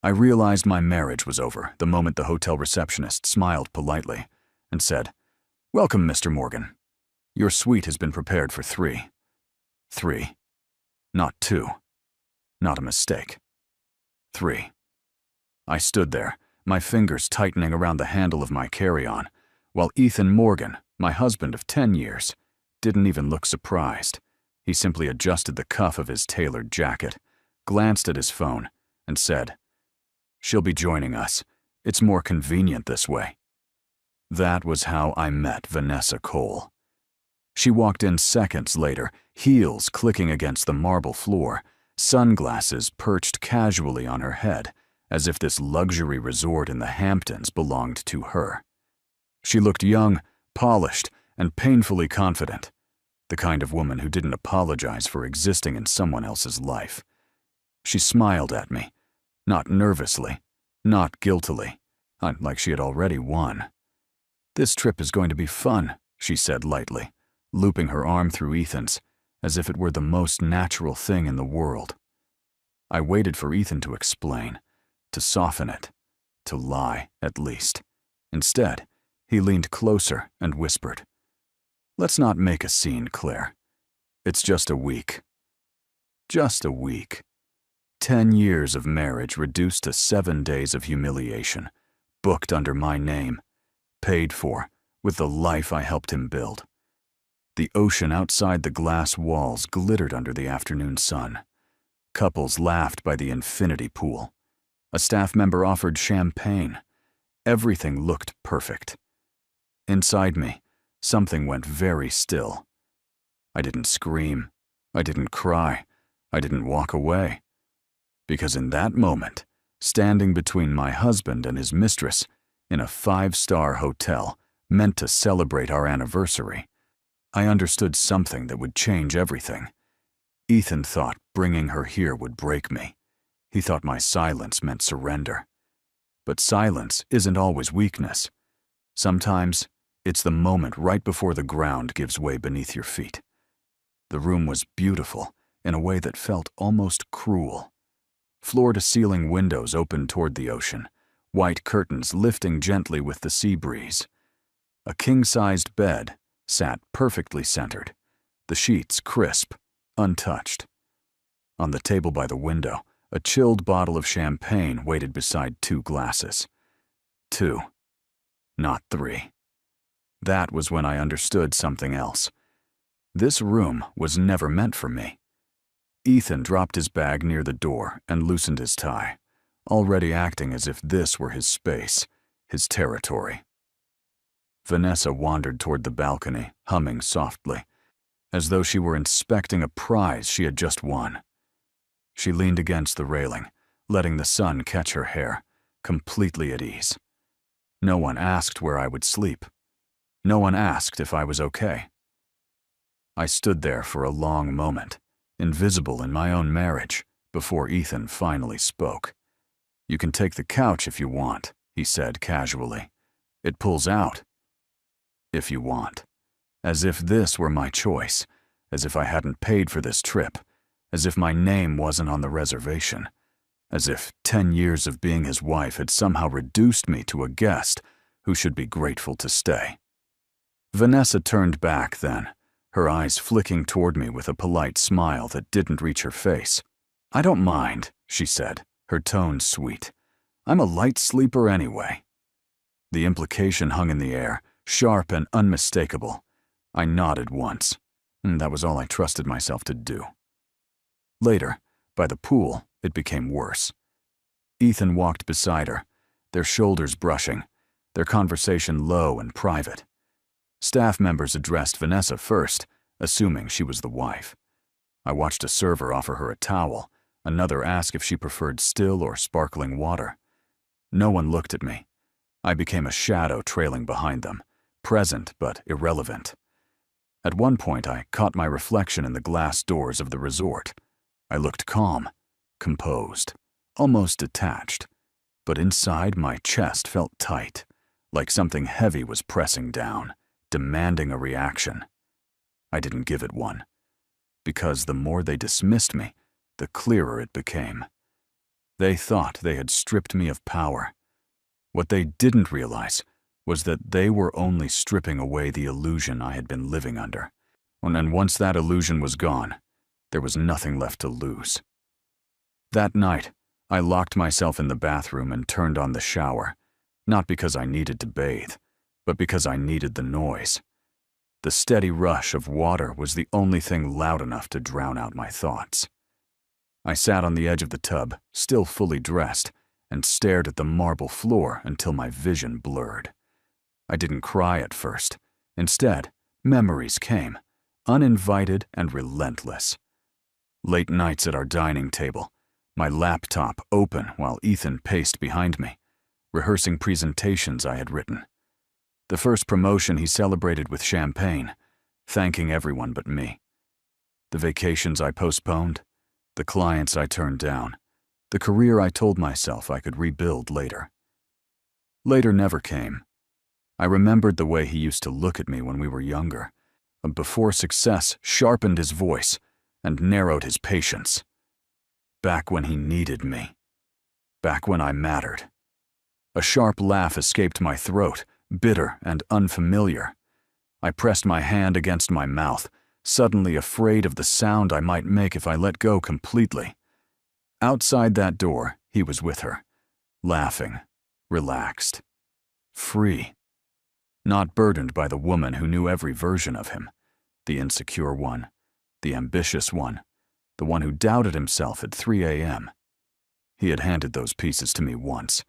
I realized my marriage was over the moment the hotel receptionist smiled politely and said, "Welcome, Mr. Morgan. Your suite has been prepared for 3. 3. Not 2. Not a mistake. 3. I stood there, my fingers tightening around the handle of my carry-on, while Ethan Morgan, my husband of 10 years, didn't even look surprised. He simply adjusted the cuff of his tailored jacket, glanced at his phone, and said, "She'll be joining us. It's more convenient this way." That was how I met Vanessa Cole. She walked in seconds later, heels clicking against the marble floor, sunglasses perched casually on her head, as if this luxury resort in the Hamptons belonged to her. She looked young, polished, and painfully confident, the kind of woman who didn't apologize for existing in someone else's life. She smiled at me, not nervously, not guiltily, like she had already won. "This trip is going to be fun," she said lightly, looping her arm through Ethan's, as if it were the most natural thing in the world. I waited for Ethan to explain, to soften it, to lie, at least. Instead, he leaned closer and whispered, "Let's not make a scene, Claire. It's just a week. Just a week. 10 years of marriage reduced to 7 days of humiliation, booked under my name, paid for, with the life I helped him build." The ocean outside the glass walls glittered under the afternoon sun. Couples laughed by the infinity pool. A staff member offered champagne. Everything looked perfect. Inside me, something went very still. I didn't scream. I didn't cry. I didn't walk away. Because in that moment, standing between my husband and his mistress, in a 5-star hotel meant to celebrate our anniversary, I understood something that would change everything. Ethan thought bringing her here would break me. He thought my silence meant surrender. But silence isn't always weakness. Sometimes, it's the moment right before the ground gives way beneath your feet. The room was beautiful in a way that felt almost cruel. Floor-to-ceiling windows opened toward the ocean, white curtains lifting gently with the sea breeze. A king-sized bed sat perfectly centered, the sheets crisp, untouched. On the table by the window, a chilled bottle of champagne waited beside 2 glasses. 2, not 3. That was when I understood something else. This room was never meant for me. Ethan dropped his bag near the door and loosened his tie, already acting as if this were his space, his territory. Vanessa wandered toward the balcony, humming softly, as though she were inspecting a prize she had just won. She leaned against the railing, letting the sun catch her hair, completely at ease. No one asked where I would sleep. No one asked if I was okay. I stood there for a long moment, invisible in my own marriage, before Ethan finally spoke. "You can take the couch if you want," he said casually. "It pulls out. If you want." As if this were my choice, as if I hadn't paid for this trip, as if my name wasn't on the reservation, as if 10 years of being his wife had somehow reduced me to a guest who should be grateful to stay. Vanessa turned back then, her eyes flicking toward me with a polite smile that didn't reach her face. "I don't mind," she said, her tone sweet. "I'm a light sleeper anyway." The implication hung in the air, sharp and unmistakable. I nodded once, and that was all I trusted myself to do. Later, by the pool, it became worse. Ethan walked beside her, their shoulders brushing, their conversation low and private. Staff members addressed Vanessa first, assuming she was the wife. I watched a server offer her a towel, another ask if she preferred still or sparkling water. No one looked at me. I became a shadow trailing behind them, present but irrelevant. At one point, I caught my reflection in the glass doors of the resort. I looked calm, composed, almost detached, but inside my chest felt tight, like something heavy was pressing down, demanding a reaction. I didn't give it one, because the more they dismissed me, the clearer it became. They thought they had stripped me of power. What they didn't realize was that they were only stripping away the illusion I had been living under. And once that illusion was gone, there was nothing left to lose. That night, I locked myself in the bathroom and turned on the shower, not because I needed to bathe, but because I needed the noise. The steady rush of water was the only thing loud enough to drown out my thoughts. I sat on the edge of the tub, still fully dressed, and stared at the marble floor until my vision blurred. I didn't cry at first. Instead, memories came, uninvited and relentless. Late nights at our dining table, my laptop open while Ethan paced behind me, rehearsing presentations I had written. The first promotion he celebrated with champagne, thanking everyone but me. The vacations I postponed, the clients I turned down, the career I told myself I could rebuild later. Later never came. I remembered the way he used to look at me when we were younger, before success sharpened his voice and narrowed his patience. Back when he needed me. Back when I mattered. A sharp laugh escaped my throat, bitter and unfamiliar. I pressed my hand against my mouth, suddenly afraid of the sound I might make if I let go completely. Outside that door, he was with her, laughing, relaxed, free. Not burdened by the woman who knew every version of him, the insecure one, the ambitious one, the one who doubted himself at 3 a.m. He had handed those pieces to me once.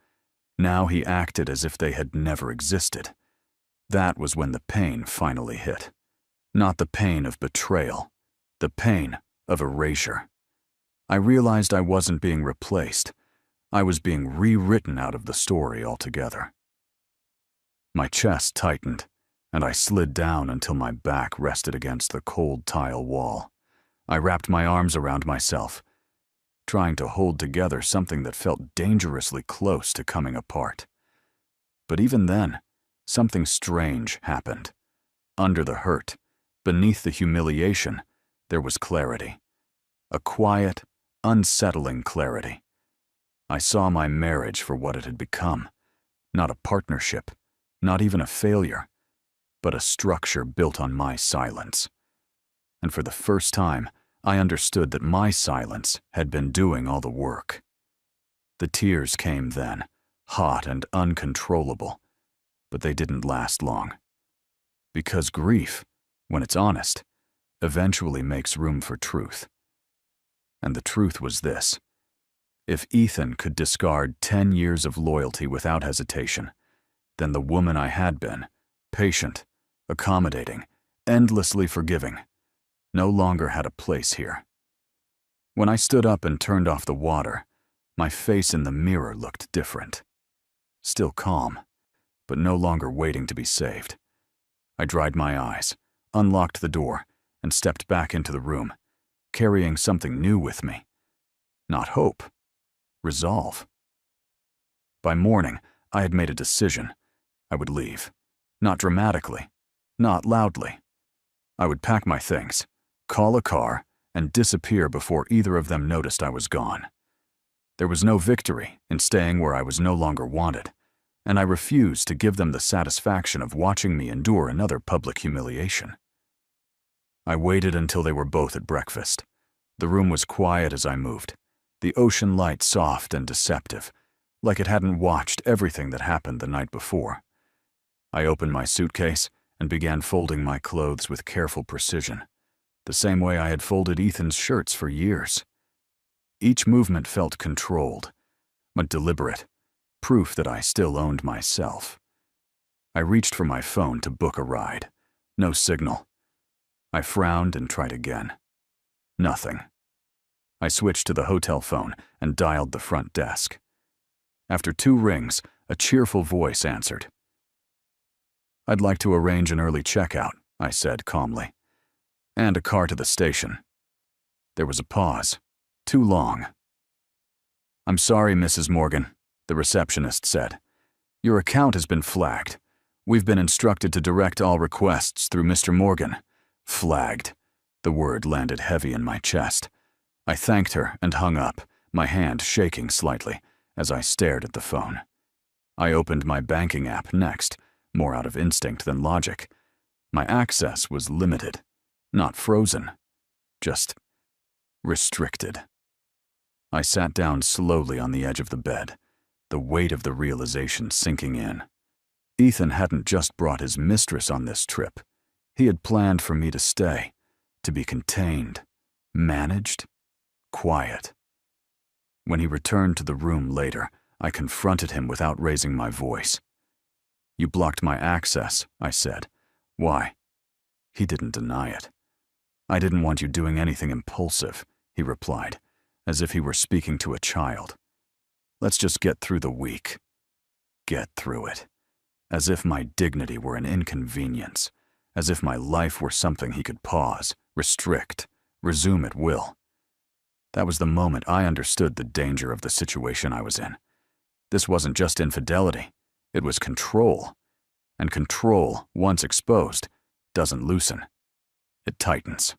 Now he acted as if they had never existed. That was when the pain finally hit. Not the pain of betrayal, the pain of erasure. I realized I wasn't being replaced. I was being rewritten out of the story altogether. My chest tightened, and I slid down until my back rested against the cold tile wall. I wrapped my arms around myself, trying to hold together something that felt dangerously close to coming apart. But even then, something strange happened. Under the hurt, beneath the humiliation, there was clarity. A quiet, unsettling clarity. I saw my marriage for what it had become. Not a partnership, not even a failure, but a structure built on my silence. And for the first time, I understood that my silence had been doing all the work. The tears came then, hot and uncontrollable, but they didn't last long. Because grief, when it's honest, eventually makes room for truth. And the truth was this: if Ethan could discard 10 years of loyalty without hesitation, then the woman I had been, patient, accommodating, endlessly forgiving, no longer had a place here. When I stood up and turned off the water, my face in the mirror looked different. Still calm, but no longer waiting to be saved. I dried my eyes, unlocked the door, and stepped back into the room, carrying something new with me. Not hope, resolve. By morning, I had made a decision. I would leave. Not dramatically, not loudly. I would pack my things, call a car, and disappear before either of them noticed I was gone. There was no victory in staying where I was no longer wanted, and I refused to give them the satisfaction of watching me endure another public humiliation. I waited until they were both at breakfast. The room was quiet as I moved, the ocean light soft and deceptive, like it hadn't watched everything that happened the night before. I opened my suitcase and began folding my clothes with careful precision, the same way I had folded Ethan's shirts for years. Each movement felt controlled, but deliberate, proof that I still owned myself. I reached for my phone to book a ride. No signal. I frowned and tried again. Nothing. I switched to the hotel phone and dialed the front desk. After 2 rings, a cheerful voice answered. "I'd like to arrange an early checkout," I said calmly, "and a car to the station." There was a pause. Too long. "I'm sorry, Mrs. Morgan," the receptionist said. "Your account has been flagged. We've been instructed to direct all requests through Mr. Morgan." Flagged. The word landed heavy in my chest. I thanked her and hung up, my hand shaking slightly as I stared at the phone. I opened my banking app next, more out of instinct than logic. My access was limited, not frozen, just restricted. I sat down slowly on the edge of the bed, the weight of the realization sinking in. Ethan hadn't just brought his mistress on this trip. He had planned for me to stay, to be contained, managed, quiet. When he returned to the room later, I confronted him without raising my voice. "You blocked my access," I said. "Why?" He didn't deny it. "I didn't want you doing anything impulsive," he replied, as if he were speaking to a child. "Let's just get through the week." Get through it. As if my dignity were an inconvenience, as if my life were something he could pause, restrict, resume at will. That was the moment I understood the danger of the situation I was in. This wasn't just infidelity, it was control. And control, once exposed, doesn't loosen. It tightens.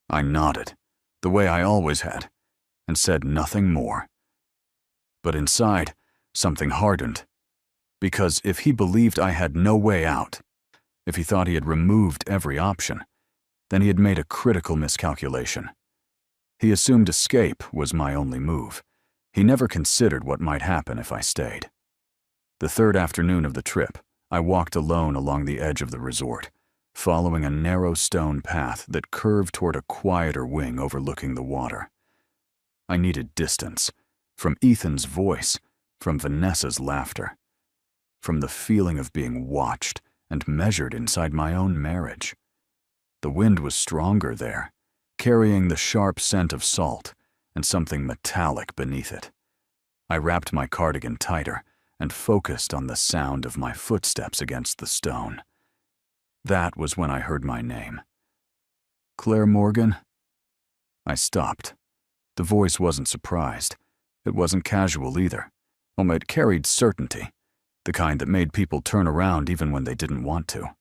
I nodded, the way I always had, and said nothing more. But inside, something hardened. Because if he believed I had no way out, if he thought he had removed every option, then he had made a critical miscalculation. He assumed escape was my only move. He never considered what might happen if I stayed. The third afternoon of the trip, I walked alone along the edge of the resort, following a narrow stone path that curved toward a quieter wing overlooking the water. I needed distance, from Ethan's voice, from Vanessa's laughter, from the feeling of being watched and measured inside my own marriage. The wind was stronger there, carrying the sharp scent of salt and something metallic beneath it. I wrapped my cardigan tighter and focused on the sound of my footsteps against the stone. That was when I heard my name. "Claire Morgan?" I stopped. The voice wasn't surprised. It wasn't casual either. It carried certainty, the kind that made people turn around even when they didn't want to.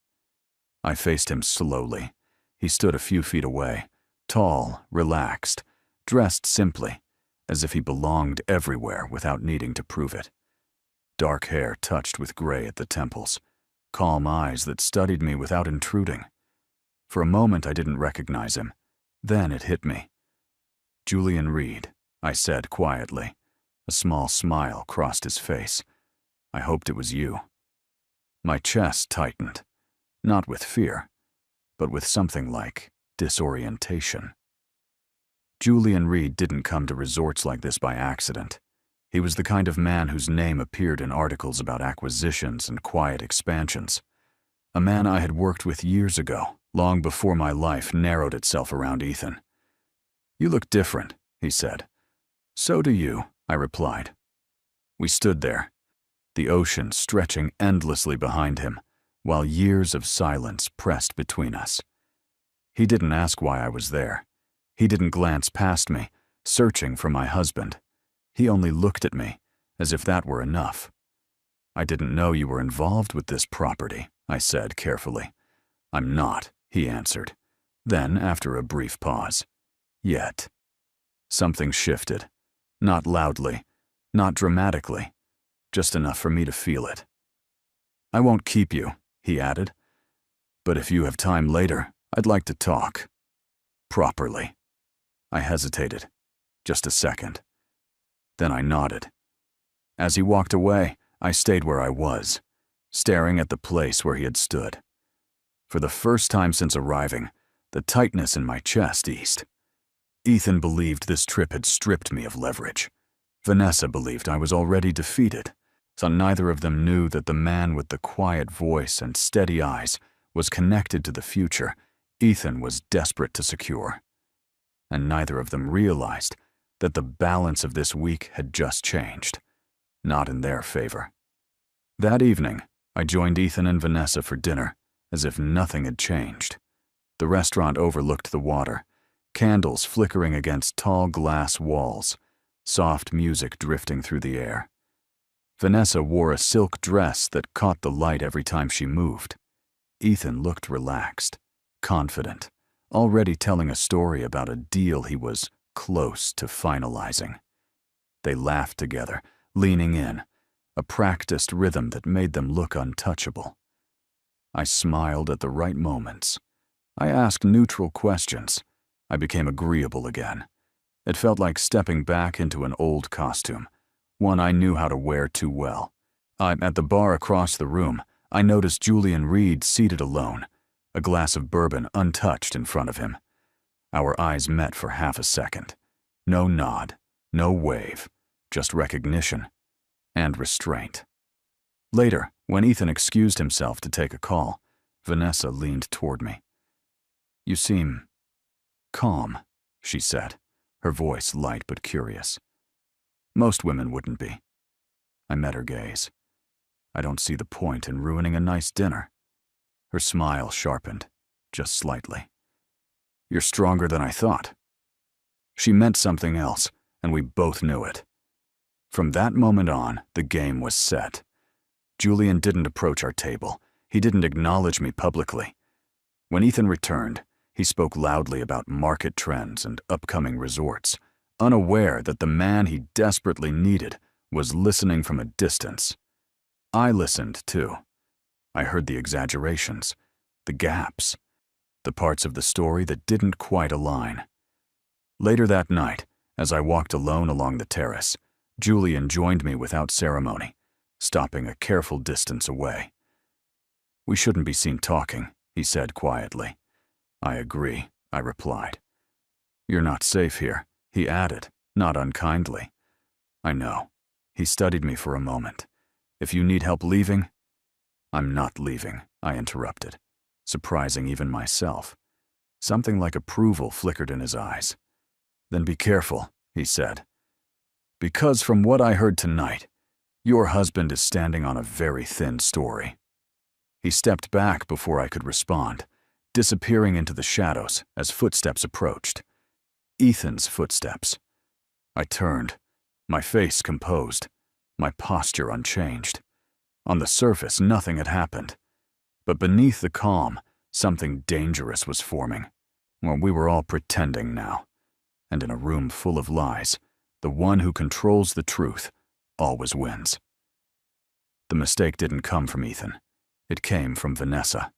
I faced him slowly. He stood a few feet away, tall, relaxed, dressed simply, as if he belonged everywhere without needing to prove it. Dark hair touched with gray at the temples, calm eyes that studied me without intruding. For a moment I didn't recognize him. Then it hit me. "Julian Reed," I said quietly. A small smile crossed his face. "I hoped it was you." My chest tightened, not with fear, but with something like disorientation. Julian Reed didn't come to resorts like this by accident. He was the kind of man whose name appeared in articles about acquisitions and quiet expansions. A man I had worked with years ago, long before my life narrowed itself around Ethan. "You look different," he said. "So do you," I replied. We stood there, the ocean stretching endlessly behind him, while years of silence pressed between us. He didn't ask why I was there. He didn't glance past me, searching for my husband. He only looked at me, as if that were enough. "I didn't know you were involved with this property," I said carefully. "I'm not," he answered. Then, after a brief pause, "Yet." Something shifted. Not loudly, not dramatically, just enough for me to feel it. "I won't keep you," he added. "But if you have time later, I'd like to talk. Properly." I hesitated. Just a second. Then I nodded. As he walked away, I stayed where I was, staring at the place where he had stood. For the first time since arriving, the tightness in my chest eased. Ethan believed this trip had stripped me of leverage. Vanessa believed I was already defeated, so neither of them knew that the man with the quiet voice and steady eyes was connected to the future Ethan was desperate to secure. And neither of them realized that the balance of this week had just changed, not in their favor. That evening, I joined Ethan and Vanessa for dinner, as if nothing had changed. The restaurant overlooked the water, candles flickering against tall glass walls, soft music drifting through the air. Vanessa wore a silk dress that caught the light every time she moved. Ethan looked relaxed, confident, already telling a story about a deal he was close to finalizing. They laughed together, leaning in, a practiced rhythm that made them look untouchable. I smiled at the right moments. I asked neutral questions. I became agreeable again. It felt like stepping back into an old costume, one I knew how to wear too well. At the bar across the room, I noticed Julian Reed seated alone, a glass of bourbon untouched in front of him. Our eyes met for half a second. No nod, no wave, just recognition and restraint. Later, when Ethan excused himself to take a call, Vanessa leaned toward me. "You seem calm," she said, her voice light but curious. "Most women wouldn't be." I met her gaze. "I don't see the point in ruining a nice dinner." Her smile sharpened, just slightly. "You're stronger than I thought." She meant something else, and we both knew it. From that moment on, the game was set. Julian didn't approach our table. He didn't acknowledge me publicly. When Ethan returned, he spoke loudly about market trends and upcoming resorts, unaware that the man he desperately needed was listening from a distance. I listened, too. I heard the exaggerations, the gaps, the parts of the story that didn't quite align. Later that night, as I walked alone along the terrace, Julian joined me without ceremony, stopping a careful distance away. "We shouldn't be seen talking," he said quietly. "I agree," I replied. "You're not safe here," he added, not unkindly. "I know." He studied me for a moment. "If you need help leaving—" "I'm not leaving," I interrupted, surprising even myself. Something like approval flickered in his eyes. "Then be careful," he said. "Because from what I heard tonight, your husband is standing on a very thin story." He stepped back before I could respond, disappearing into the shadows as footsteps approached. Ethan's footsteps. I turned, my face composed, my posture unchanged. On the surface, nothing had happened. But beneath the calm, something dangerous was forming. Well, we were all pretending now. And in a room full of lies, the one who controls the truth always wins. The mistake didn't come from Ethan. It came from Vanessa.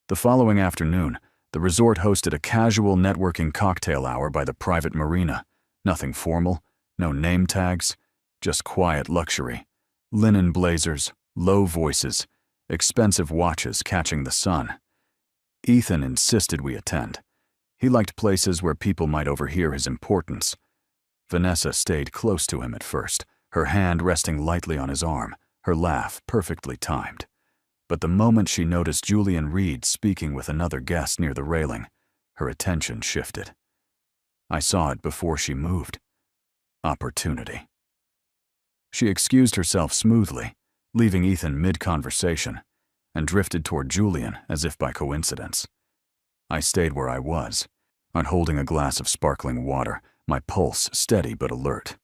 The following afternoon, the resort hosted a casual networking cocktail hour by the private marina. Nothing formal, no name tags, just quiet luxury. Linen blazers, low voices, expensive watches catching the sun. Ethan insisted we attend. He liked places where people might overhear his importance. Vanessa stayed close to him at first, her hand resting lightly on his arm, her laugh perfectly timed. But the moment she noticed Julian Reed speaking with another guest near the railing, her attention shifted. I saw it before she moved. Opportunity. She excused herself smoothly, leaving Ethan mid-conversation, and drifted toward Julian as if by coincidence. I stayed where I was, unholding a glass of sparkling water, my pulse steady but alert.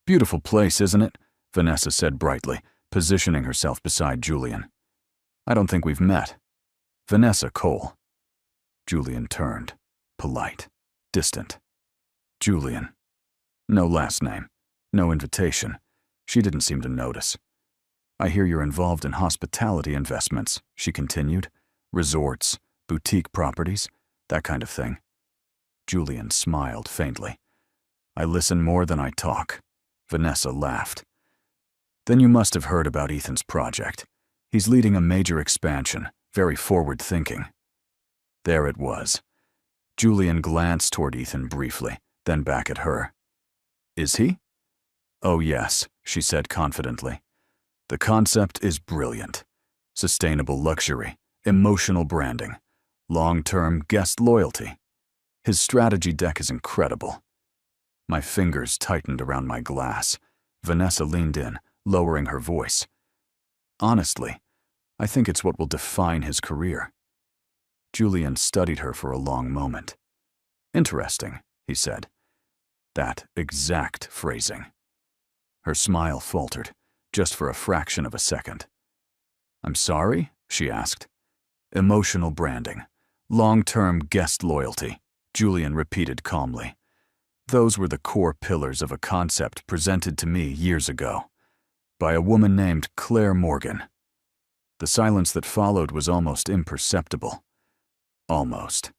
"Beautiful place, isn't it?" Vanessa said brightly, positioning herself beside Julian. "I don't think we've met." "Vanessa Cole." Julian turned, polite, distant. "Julian." No last name, no invitation. She didn't seem to notice. "I hear you're involved in hospitality investments," she continued. "Resorts, boutique properties, that kind of thing." Julian smiled faintly. "I listen more than I talk." Vanessa laughed. "Then you must have heard about Ethan's project. He's leading a major expansion, very forward-thinking." There it was. Julian glanced toward Ethan briefly, then back at her. "Is he?" "Oh yes," she said confidently. "The concept is brilliant. Sustainable luxury, emotional branding, long-term guest loyalty. His strategy deck is incredible." My fingers tightened around my glass. Vanessa leaned in, lowering her voice. "Honestly, I think it's what will define his career." Julian studied her for a long moment. "Interesting," he said. That exact phrasing. Her smile faltered, just for a fraction of a second. "I'm sorry?" she asked. "Emotional branding. Long-term guest loyalty," Julian repeated calmly. Those were the core pillars of a concept presented to me years ago by a woman named Claire Morgan. The silence that followed was almost imperceptible. Almost.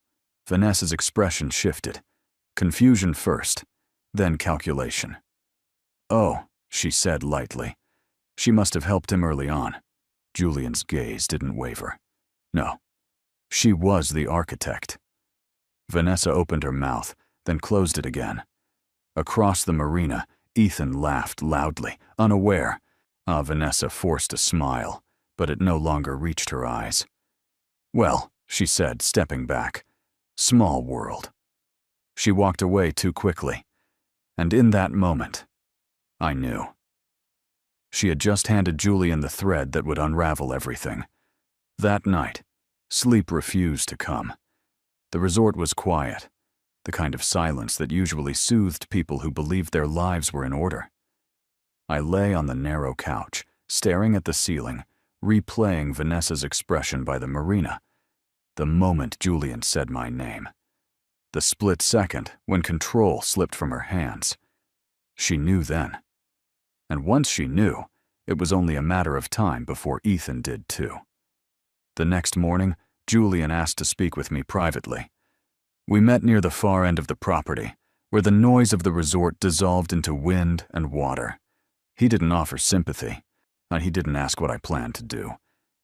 Vanessa's expression shifted. Confusion first, then calculation. "Oh," she said lightly. She must have helped him early on. Julian's gaze didn't waver. No. She was the architect. Vanessa opened her mouth, then closed it again. Across the marina, Ethan laughed loudly, unaware. Vanessa forced a smile, but it no longer reached her eyes. "Well," she said, stepping back. "Small world." She walked away too quickly, and in that moment, I knew. She had just handed Julian the thread that would unravel everything. That night, sleep refused to come. The resort was quiet, the kind of silence that usually soothed people who believed their lives were in order. I lay on the narrow couch, staring at the ceiling, replaying Vanessa's expression by the marina, the moment Julian said my name. The split second when control slipped from her hands. She knew then. And once she knew, it was only a matter of time before Ethan did too. The next morning, Julian asked to speak with me privately. We met near the far end of the property, where the noise of the resort dissolved into wind and water. He didn't offer sympathy, and he didn't ask what I planned to do.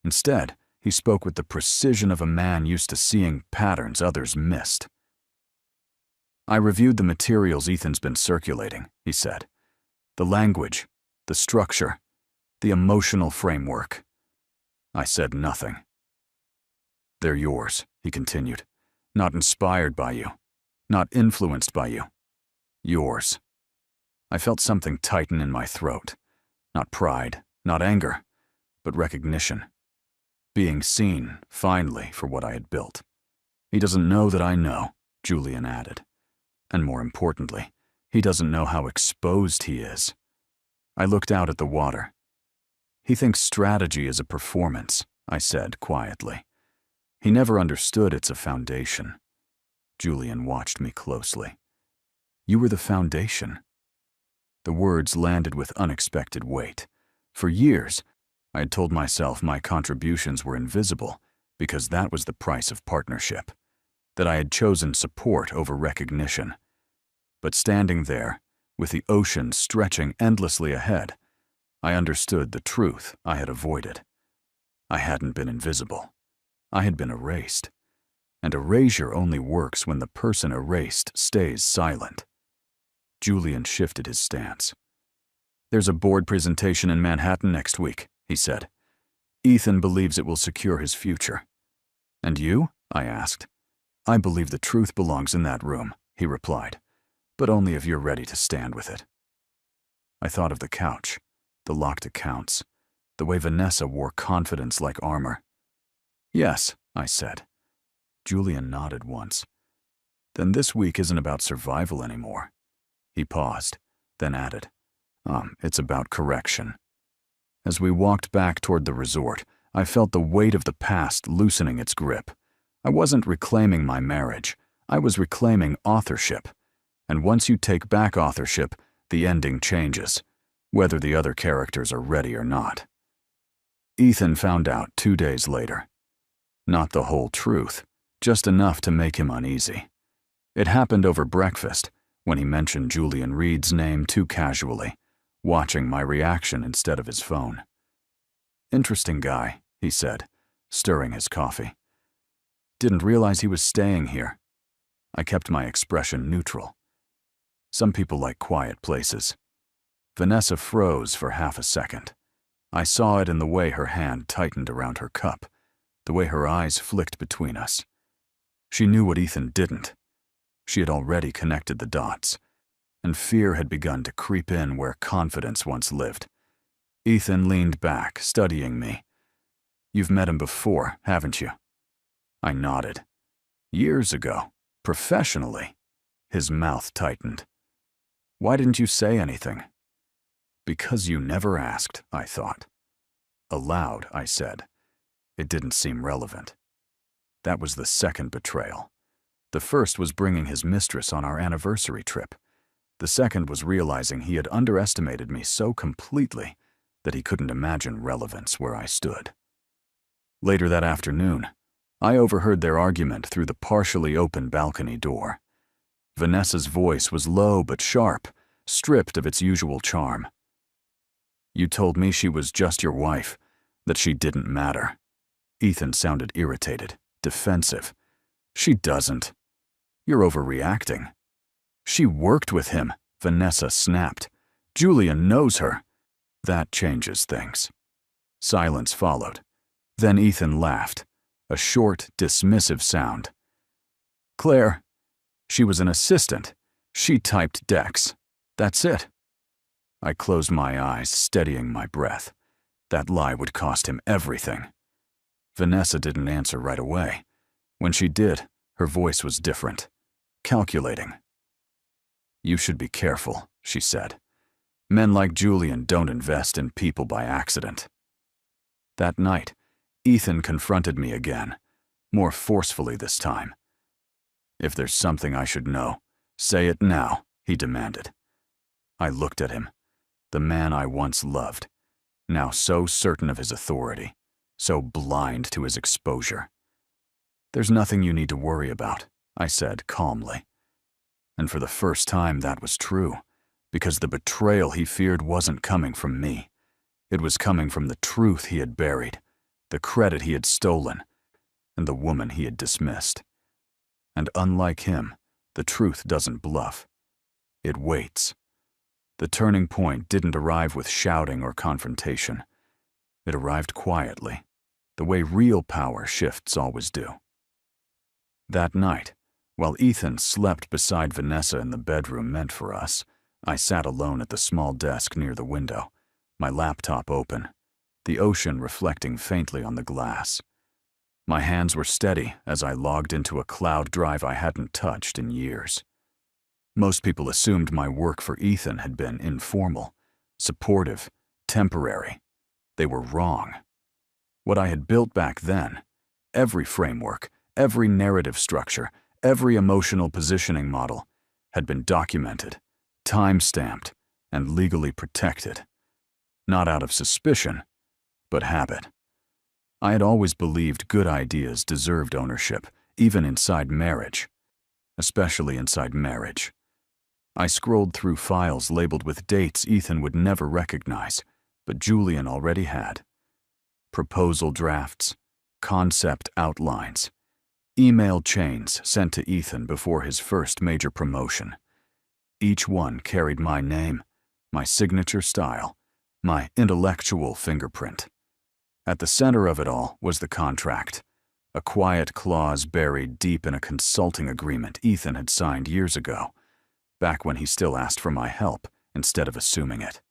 Instead, he spoke with the precision of a man used to seeing patterns others missed. "I reviewed the materials Ethan's been circulating," he said. "The language, the structure, the emotional framework." I said nothing. "They're yours," he continued. "Not inspired by you, not influenced by you. Yours." I felt something tighten in my throat. Not pride, not anger, but recognition. Being seen, finally, for what I had built. "He doesn't know that I know," Julian added. "And more importantly, he doesn't know how exposed he is." I looked out at the water. "He thinks strategy is a performance," I said quietly. "He never understood it's a foundation." Julian watched me closely. "You were the foundation." The words landed with unexpected weight. For years, I had told myself my contributions were invisible because that was the price of partnership, that I had chosen support over recognition. But standing there, with the ocean stretching endlessly ahead, I understood the truth I had avoided. I hadn't been invisible. I had been erased. And erasure only works when the person erased stays silent. Julian shifted his stance. "There's a board presentation in Manhattan next week," he said. "Ethan believes it will secure his future." "And you?" I asked. "I believe the truth belongs in that room," he replied, "but only if you're ready to stand with it." I thought of the couch, the locked accounts, the way Vanessa wore confidence like armor. "Yes," I said. Julian nodded once. "Then this week isn't about survival anymore." He paused, then added, "It's about correction." As we walked back toward the resort, I felt the weight of the past loosening its grip. I wasn't reclaiming my marriage. I was reclaiming authorship. And once you take back authorship, the ending changes, whether the other characters are ready or not. Ethan found out 2 days later. Not the whole truth, just enough to make him uneasy. It happened over breakfast, when he mentioned Julian Reed's name too casually, watching my reaction instead of his phone. "Interesting guy," he said, stirring his coffee. "Didn't realize he was staying here." I kept my expression neutral. Some people like quiet places. Vanessa froze for half a second. I saw it in the way her hand tightened around her cup, the way her eyes flicked between us. She knew what Ethan didn't. She had already connected the dots, and fear had begun to creep in where confidence once lived. Ethan leaned back, studying me. "You've met him before, haven't you?" I nodded. "Years ago, professionally." His mouth tightened. "Why didn't you say anything?" "Because you never asked," I thought. Aloud, I said. It didn't seem relevant. That was the second betrayal. The first was bringing his mistress on our anniversary trip. The second was realizing he had underestimated me so completely that he couldn't imagine relevance where I stood. Later that afternoon, I overheard their argument through the partially open balcony door. Vanessa's voice was low but sharp, stripped of its usual charm. "You told me she was just your wife, that she didn't matter." Ethan sounded irritated, defensive. "She doesn't. You're overreacting." "She worked with him," Vanessa snapped. "Julian knows her." "That changes things." Silence followed. Then Ethan laughed, a short, dismissive sound. "Claire, she was an assistant. She typed decks. That's it." I closed my eyes, steadying my breath. That lie would cost him everything. Vanessa didn't answer right away. When she did, her voice was different, calculating. "You should be careful," she said. "Men like Julian don't invest in people by accident." That night, Ethan confronted me again, more forcefully this time. "If there's something I should know, say it now," he demanded. I looked at him, the man I once loved, now so certain of his authority, so blind to his exposure. "There's nothing you need to worry about," I said calmly. And for the first time that was true, because the betrayal he feared wasn't coming from me. It was coming from the truth he had buried, the credit he had stolen, and the woman he had dismissed. And unlike him, the truth doesn't bluff. It waits. The turning point didn't arrive with shouting or confrontation. It arrived quietly, the way real power shifts always do. That night, while Ethan slept beside Vanessa in the bedroom meant for us, I sat alone at the small desk near the window, my laptop open, the ocean reflecting faintly on the glass. My hands were steady as I logged into a cloud drive I hadn't touched in years. Most people assumed my work for Ethan had been informal, supportive, temporary. They were wrong. What I had built back then, every framework, every narrative structure, every emotional positioning model, had been documented, time-stamped, and legally protected. Not out of suspicion, but habit. I had always believed good ideas deserved ownership, even inside marriage. Especially inside marriage. I scrolled through files labeled with dates Ethan would never recognize, but Julian already had. Proposal drafts, concept outlines, email chains sent to Ethan before his first major promotion. Each one carried my name, my signature style, my intellectual fingerprint. At the center of it all was the contract, a quiet clause buried deep in a consulting agreement Ethan had signed years ago, back when he still asked for my help instead of assuming it.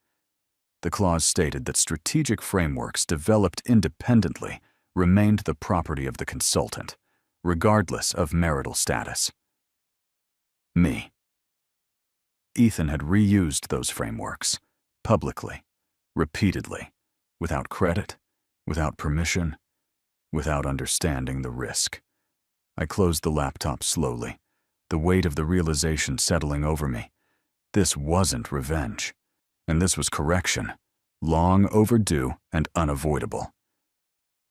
The clause stated that strategic frameworks developed independently remained the property of the consultant, regardless of marital status. Me. Ethan had reused those frameworks, publicly, repeatedly, without credit, without permission, without understanding the risk. I closed the laptop slowly, the weight of the realization settling over me. This wasn't revenge, and this was correction, long overdue and unavoidable.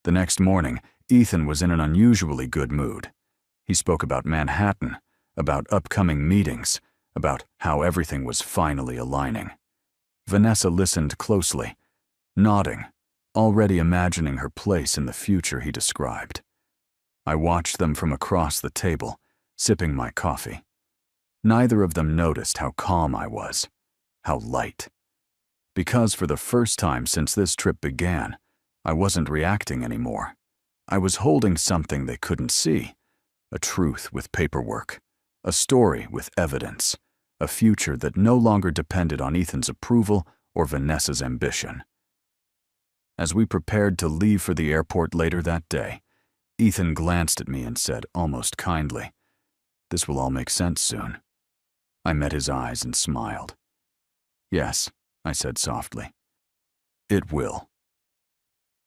The next morning, Ethan was in an unusually good mood. He spoke about Manhattan, about upcoming meetings, about how everything was finally aligning. Vanessa listened closely, nodding, already imagining her place in the future he described. I watched them from across the table, sipping my coffee. Neither of them noticed how calm I was, how light. Because for the first time since this trip began, I wasn't reacting anymore. I was holding something they couldn't see, a truth with paperwork, a story with evidence, a future that no longer depended on Ethan's approval or Vanessa's ambition. As we prepared to leave for the airport later that day, Ethan glanced at me and said almost kindly, "This will all make sense soon." I met his eyes and smiled. "Yes," I said softly. "It will."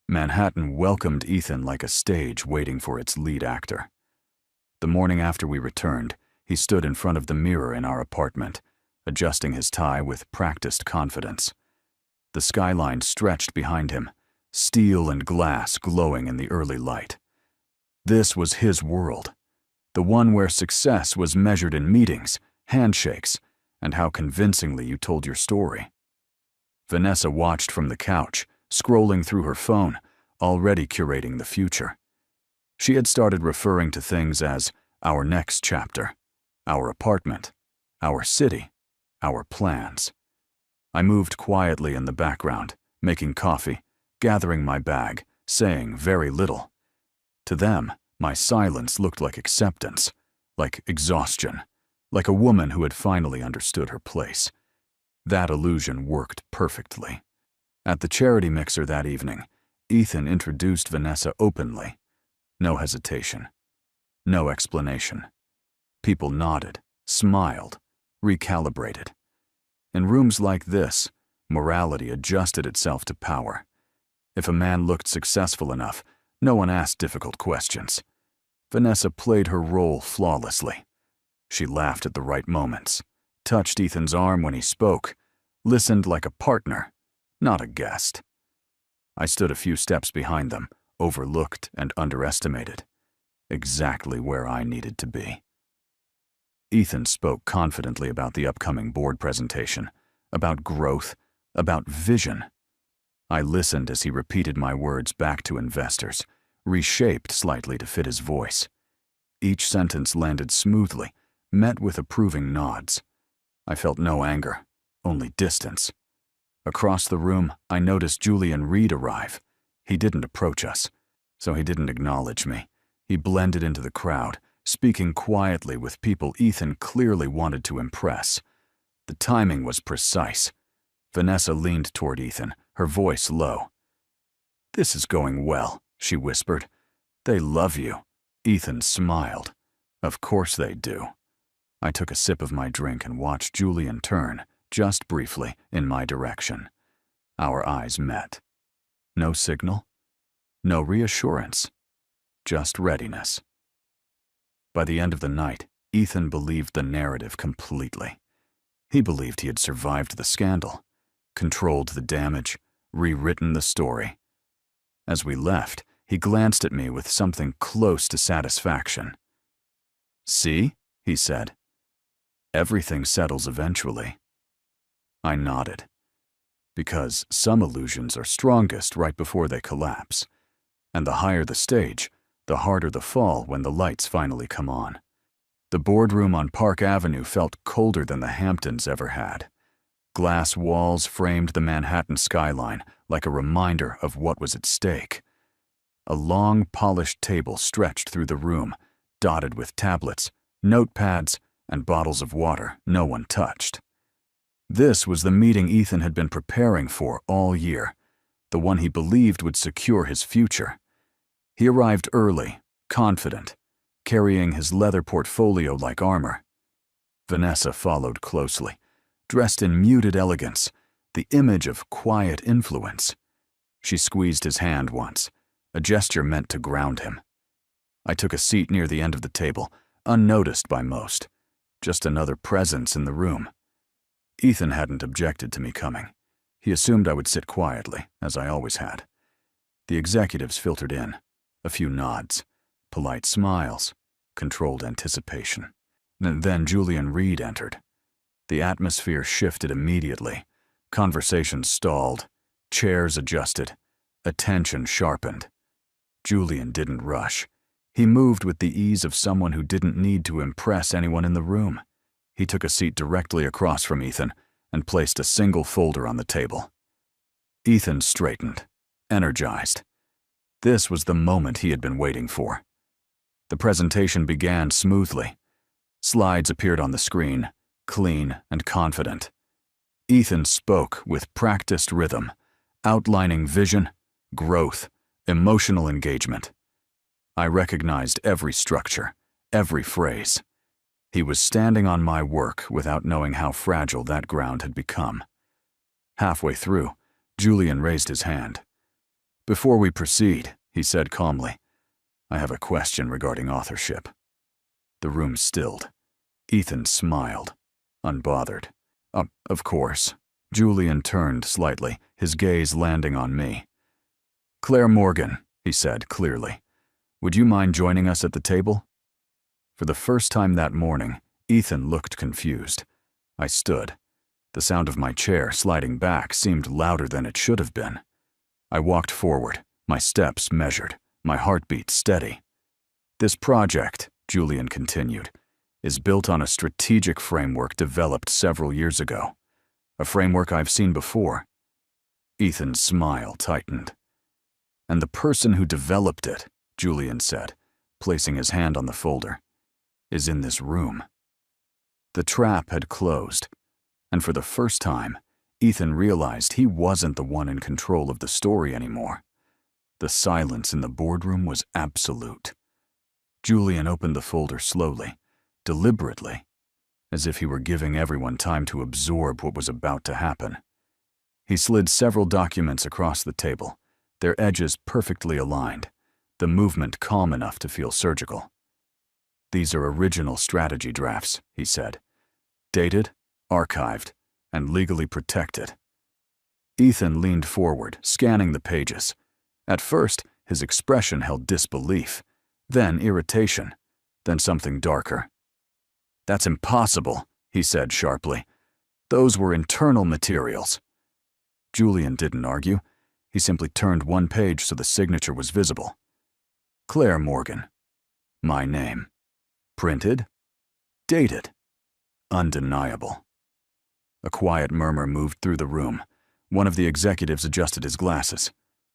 Manhattan welcomed Ethan like a stage waiting for its lead actor. The morning after we returned, he stood in front of the mirror in our apartment, adjusting his tie with practiced confidence. The skyline stretched behind him, steel and glass glowing in the early light. This was his world, the one where success was measured in meetings, handshakes, and how convincingly you told your story. Vanessa watched from the couch, scrolling through her phone, already curating the future. She had started referring to things as our next chapter, our apartment, our city, our plans. I moved quietly in the background, making coffee, gathering my bag, saying very little. To them, my silence looked like acceptance, like exhaustion, like a woman who had finally understood her place. That illusion worked perfectly. At the charity mixer that evening, Ethan introduced Vanessa openly. No hesitation. No explanation. People nodded, smiled, recalibrated. In rooms like this, morality adjusted itself to power. If a man looked successful enough, no one asked difficult questions. Vanessa played her role flawlessly. She laughed at the right moments, touched Ethan's arm when he spoke, listened like a partner, not a guest. I stood a few steps behind them, overlooked and underestimated. Exactly where I needed to be. Ethan spoke confidently about the upcoming board presentation, about growth, about vision. I listened as he repeated my words back to investors, reshaped slightly to fit his voice. Each sentence landed smoothly, met with approving nods. I felt no anger, only distance. Across the room, I noticed Julian Reed arrive. He didn't approach us, so he didn't acknowledge me. He blended into the crowd, speaking quietly with people Ethan clearly wanted to impress. The timing was precise. Vanessa leaned toward Ethan, her voice low. "This is going well," she whispered. "They love you." Ethan smiled. "Of course they do." I took a sip of my drink and watched Julian turn, just briefly, in my direction. Our eyes met. No signal, no reassurance, just readiness. By the end of the night, Ethan believed the narrative completely. He believed he had survived the scandal, controlled the damage, rewritten the story. As we left, he glanced at me with something close to satisfaction. "See?" he said. "Everything settles eventually." I nodded. Because some illusions are strongest right before they collapse. And the higher the stage, the harder the fall when the lights finally come on. The boardroom on Park Avenue felt colder than the Hamptons ever had. Glass walls framed the Manhattan skyline like a reminder of what was at stake. A long, polished table stretched through the room, dotted with tablets, notepads, and bottles of water no one touched. This was the meeting Ethan had been preparing for all year, the one he believed would secure his future. He arrived early, confident, carrying his leather portfolio like armor. Vanessa followed closely, dressed in muted elegance, the image of quiet influence. She squeezed his hand once, a gesture meant to ground him. I took a seat near the end of the table, unnoticed by most, just another presence in the room. Ethan hadn't objected to me coming. He assumed I would sit quietly, as I always had. The executives filtered in, a few nods, polite smiles, controlled anticipation. Then Julian Reed entered. The atmosphere shifted immediately. Conversations stalled, chairs adjusted, attention sharpened. Julian didn't rush. He moved with the ease of someone who didn't need to impress anyone in the room. He took a seat directly across from Ethan and placed a single folder on the table. Ethan straightened, energized. This was the moment he had been waiting for. The presentation began smoothly. Slides appeared on the screen, clean and confident. Ethan spoke with practiced rhythm, outlining vision, growth, emotional engagement. I recognized every structure, every phrase. He was standing on my work without knowing how fragile that ground had become. Halfway through, Julian raised his hand. "Before we proceed," he said calmly, "I have a question regarding authorship." The room stilled. Ethan smiled, unbothered. Of course. Julian turned slightly, his gaze landing on me. Claire Morgan, he said clearly. Would you mind joining us at the table? For the first time that morning, Ethan looked confused. I stood. The sound of my chair sliding back seemed louder than it should have been. I walked forward, my steps measured, my heartbeat steady. This project, Julian continued, is built on a strategic framework developed several years ago. A framework I've seen before. Ethan's smile tightened. And the person who developed it, Julian said, placing his hand on the folder, is in this room. The trap had closed, and for the first time, Ethan realized he wasn't the one in control of the story anymore. The silence in the boardroom was absolute. Julian opened the folder slowly, deliberately, as if he were giving everyone time to absorb what was about to happen. He slid several documents across the table, their edges perfectly aligned, the movement calm enough to feel surgical. These are original strategy drafts, he said. Dated, archived, and legally protected. Ethan leaned forward, scanning the pages. At first, his expression held disbelief, then irritation, then something darker. That's impossible, he said sharply. Those were internal materials. Julian didn't argue. He simply turned one page so the signature was visible. Claire Morgan. My name. Printed. Dated. Undeniable. A quiet murmur moved through the room. One of the executives adjusted his glasses.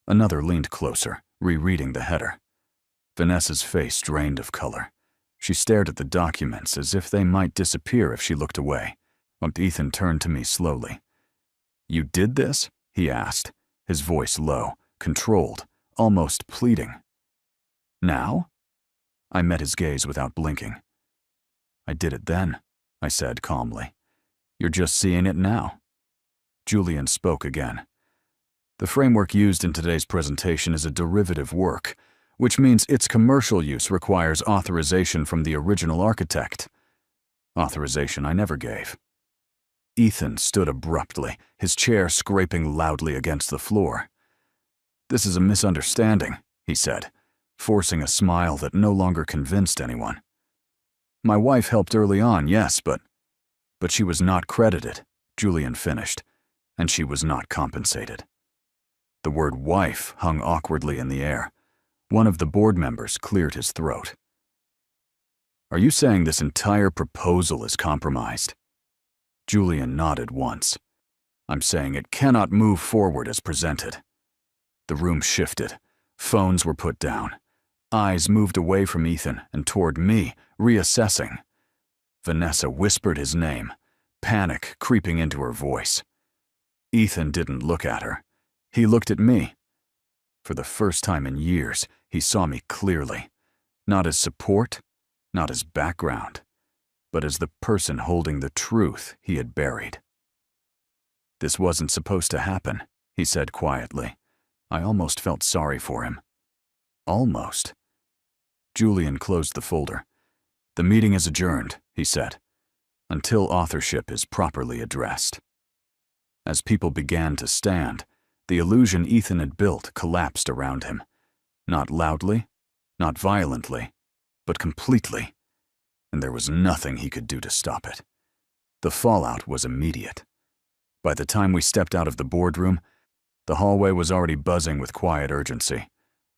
Another leaned closer, rereading the header. Vanessa's face drained of color. She stared at the documents as if they might disappear if she looked away. Ethan turned to me slowly. You did this? He asked, his voice low, controlled, almost pleading. Now? I met his gaze without blinking. I did it then, I said calmly. You're just seeing it now. Julian spoke again. The framework used in today's presentation is a derivative work, which means its commercial use requires authorization from the original architect. Authorization I never gave. Ethan stood abruptly, his chair scraping loudly against the floor. This is a misunderstanding, he said, forcing a smile that no longer convinced anyone. My wife helped early on, yes, but she was not credited, Julian finished, and she was not compensated. The word wife hung awkwardly in the air. One of the board members cleared his throat. Are you saying this entire proposal is compromised? Julian nodded once. I'm saying it cannot move forward as presented. The room shifted. Phones were put down. Eyes moved away from Ethan and toward me, reassessing. Vanessa whispered his name, panic creeping into her voice. Ethan didn't look at her. He looked at me. For the first time in years, he saw me clearly, not as support, not as background, but as the person holding the truth he had buried. This wasn't supposed to happen, he said quietly. I almost felt sorry for him. Almost. Julian closed the folder. The meeting is adjourned, he said, until authorship is properly addressed. As people began to stand, the illusion Ethan had built collapsed around him. Not loudly, not violently, but completely, and there was nothing he could do to stop it. The fallout was immediate. By the time we stepped out of the boardroom, the hallway was already buzzing with quiet urgency.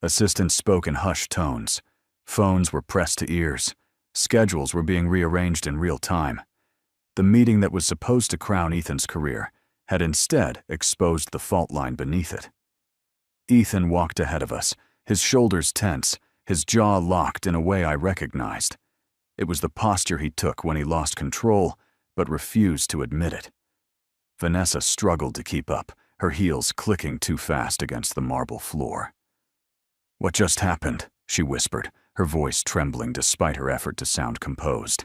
Assistants spoke in hushed tones. Phones were pressed to ears. Schedules were being rearranged in real time. The meeting that was supposed to crown Ethan's career had instead exposed the fault line beneath it. Ethan walked ahead of us, his shoulders tense, his jaw locked in a way I recognized. It was the posture he took when he lost control, but refused to admit it. Vanessa struggled to keep up, her heels clicking too fast against the marble floor. What just happened? She whispered, her voice trembling despite her effort to sound composed.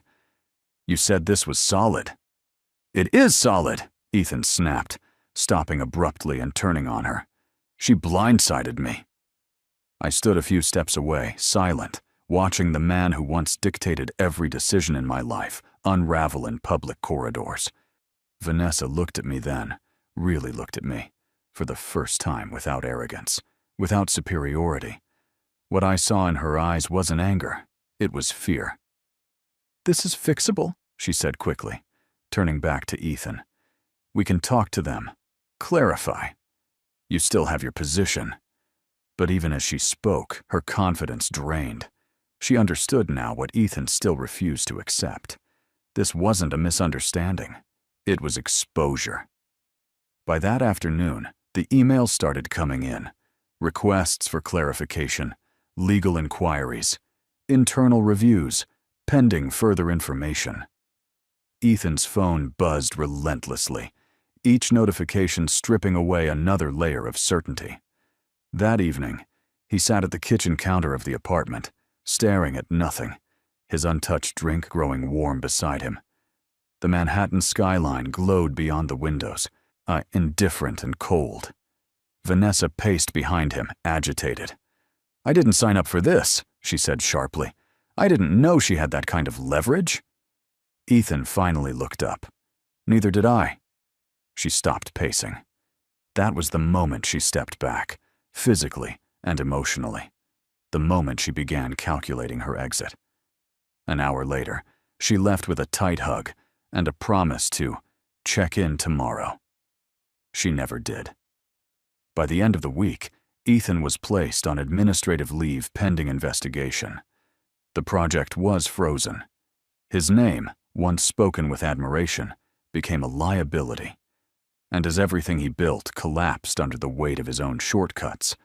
You said this was solid. It is solid, Ethan snapped, stopping abruptly and turning on her. She blindsided me. I stood a few steps away, silent, watching the man who once dictated every decision in my life unravel in public corridors. Vanessa looked at me then, really looked at me, for the first time without arrogance, without superiority. What I saw in her eyes wasn't anger, it was fear. "This is fixable," she said quickly, turning back to Ethan. "We can talk to them. Clarify. You still have your position." But even as she spoke, her confidence drained. She understood now what Ethan still refused to accept. This wasn't a misunderstanding. It was exposure. By that afternoon, the emails started coming in. Requests for clarification, legal inquiries, internal reviews, pending further information. Ethan's phone buzzed relentlessly, each notification stripping away another layer of certainty. That evening, he sat at the kitchen counter of the apartment, staring at nothing, his untouched drink growing warm beside him. The Manhattan skyline glowed beyond the windows, indifferent and cold. Vanessa paced behind him, agitated. "I didn't sign up for this," she said sharply. "I didn't know she had that kind of leverage." Ethan finally looked up. "Neither did I." She stopped pacing. That was the moment she stepped back, physically and emotionally. The moment she began calculating her exit. An hour later, she left with a tight hug and a promise to check in tomorrow. She never did. By the end of the week, Ethan was placed on administrative leave pending investigation. The project was frozen. His name, once spoken with admiration, became a liability. And as everything he built collapsed under the weight of his own shortcuts,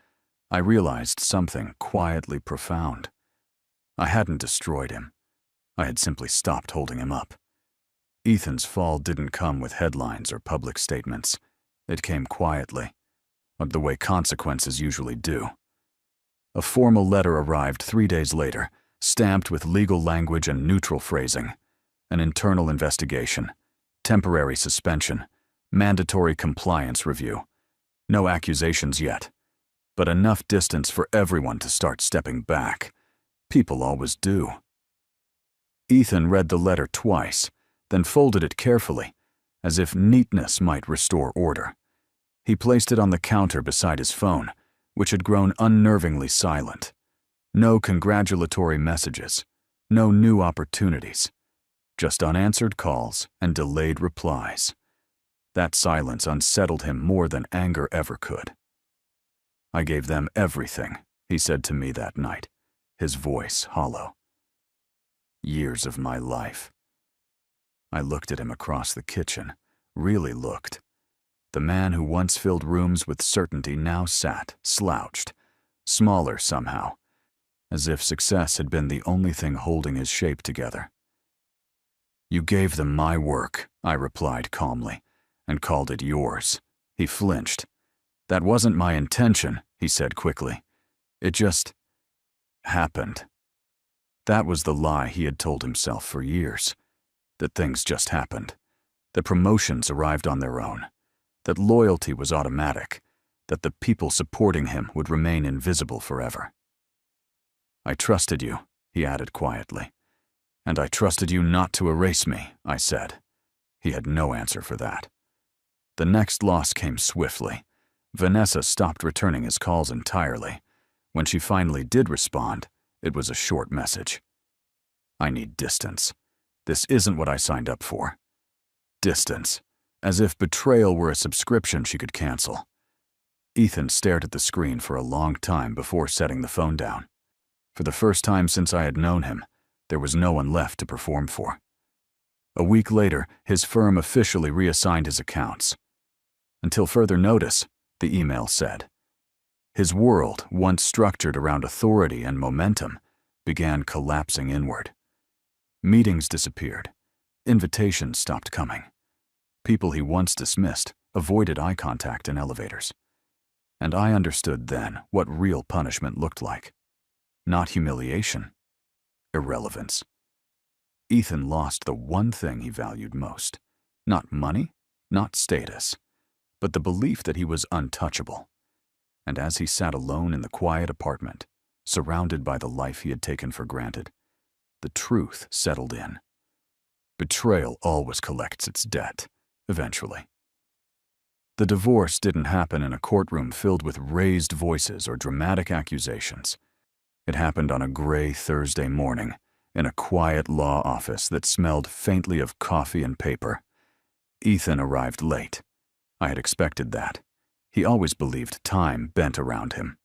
I realized something quietly profound. I hadn't destroyed him. I had simply stopped holding him up. Ethan's fall didn't come with headlines or public statements. It came quietly, the way consequences usually do. A formal letter arrived 3 days later, stamped with legal language and neutral phrasing. An internal investigation, temporary suspension, mandatory compliance review. No accusations yet, but enough distance for everyone to start stepping back. People always do. Ethan read the letter twice, then folded it carefully, as if neatness might restore order. He placed it on the counter beside his phone, which had grown unnervingly silent. No congratulatory messages, no new opportunities, just unanswered calls and delayed replies. That silence unsettled him more than anger ever could. "I gave them everything," he said to me that night, his voice hollow. "Years of my life." I looked at him across the kitchen, really looked. The man who once filled rooms with certainty now sat, slouched, smaller somehow, as if success had been the only thing holding his shape together. "You gave them my work," I replied calmly, "and called it yours." He flinched. "That wasn't my intention," he said quickly. "It just happened." That was the lie he had told himself for years. That things just happened. That promotions arrived on their own. That loyalty was automatic. That the people supporting him would remain invisible forever. "I trusted you," he added quietly. "And I trusted you not to erase me," I said. He had no answer for that. The next loss came swiftly. Vanessa stopped returning his calls entirely. When she finally did respond, it was a short message. "I need distance. This isn't what I signed up for." Distance, as if betrayal were a subscription she could cancel. Ethan stared at the screen for a long time before setting the phone down. For the first time since I had known him, there was no one left to perform for. A week later, his firm officially reassigned his accounts. "Until further notice," the email said. His world, once structured around authority and momentum, began collapsing inward. Meetings disappeared. Invitations stopped coming. People he once dismissed avoided eye contact in elevators. And I understood then what real punishment looked like. Not humiliation. Irrelevance. Ethan lost the one thing he valued most. Not money, not status, but the belief that he was untouchable. And as he sat alone in the quiet apartment, surrounded by the life he had taken for granted, the truth settled in. Betrayal always collects its debt, eventually. The divorce didn't happen in a courtroom filled with raised voices or dramatic accusations. It happened on a gray Thursday morning in a quiet law office that smelled faintly of coffee and paper. Ethan arrived late. I had expected that. He always believed time bent around him.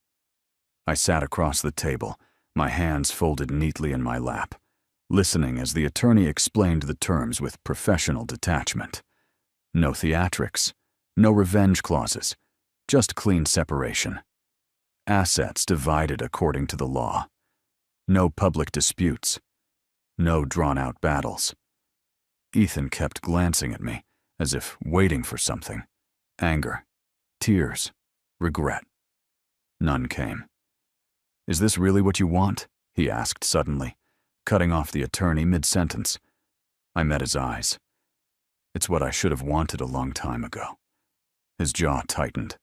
I sat across the table, my hands folded neatly in my lap, listening as the attorney explained the terms with professional detachment. No theatrics, no revenge clauses, just clean separation. Assets divided according to the law. No public disputes. No drawn-out battles. Ethan kept glancing at me, as if waiting for something. Anger, tears, regret. None came. "Is this really what you want?" he asked suddenly, cutting off the attorney mid-sentence. I met his eyes. "It's what I should have wanted a long time ago." His jaw tightened.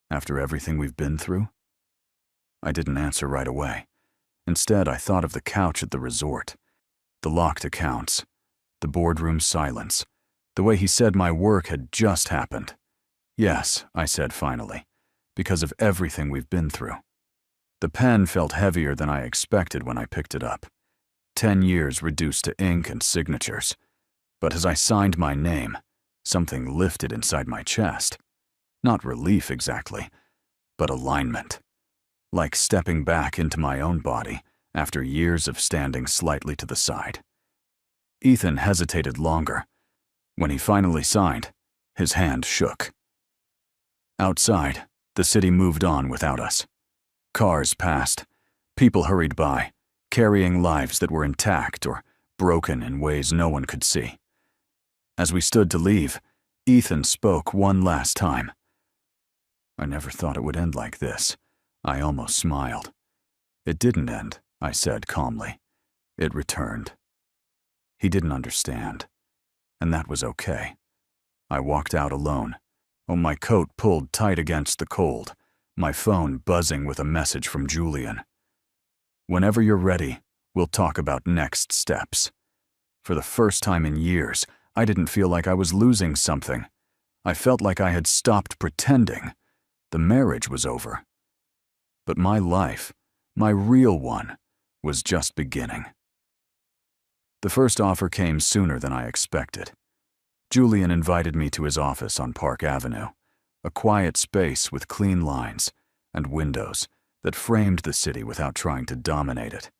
"After everything we've been through?" I didn't answer right away. Instead, I thought of the couch at the resort, the locked accounts, the boardroom silence, the way he said my work had just happened. "Yes," I said finally, "because of everything we've been through." The pen felt heavier than I expected when I picked it up. 10 years reduced to ink and signatures. But as I signed my name, something lifted inside my chest. Not relief exactly, but alignment. Like stepping back into my own body after years of standing slightly to the side. Ethan hesitated longer. When he finally signed, his hand shook. Outside, the city moved on without us. Cars passed. People hurried by, carrying lives that were intact or broken in ways no one could see. As we stood to leave, Ethan spoke one last time. "I never thought it would end like this." I almost smiled. "It didn't end," I said calmly. "It returned." He didn't understand, and that was okay. I walked out alone, my coat pulled tight against the cold, my phone buzzing with a message from Julian. "Whenever you're ready, we'll talk about next steps." For the first time in years, I didn't feel like I was losing something. I felt like I had stopped pretending. The marriage was over. But my life, my real one, was just beginning. The first offer came sooner than I expected. Julian invited me to his office on Park Avenue, a quiet space with clean lines and windows that framed the city without trying to dominate it.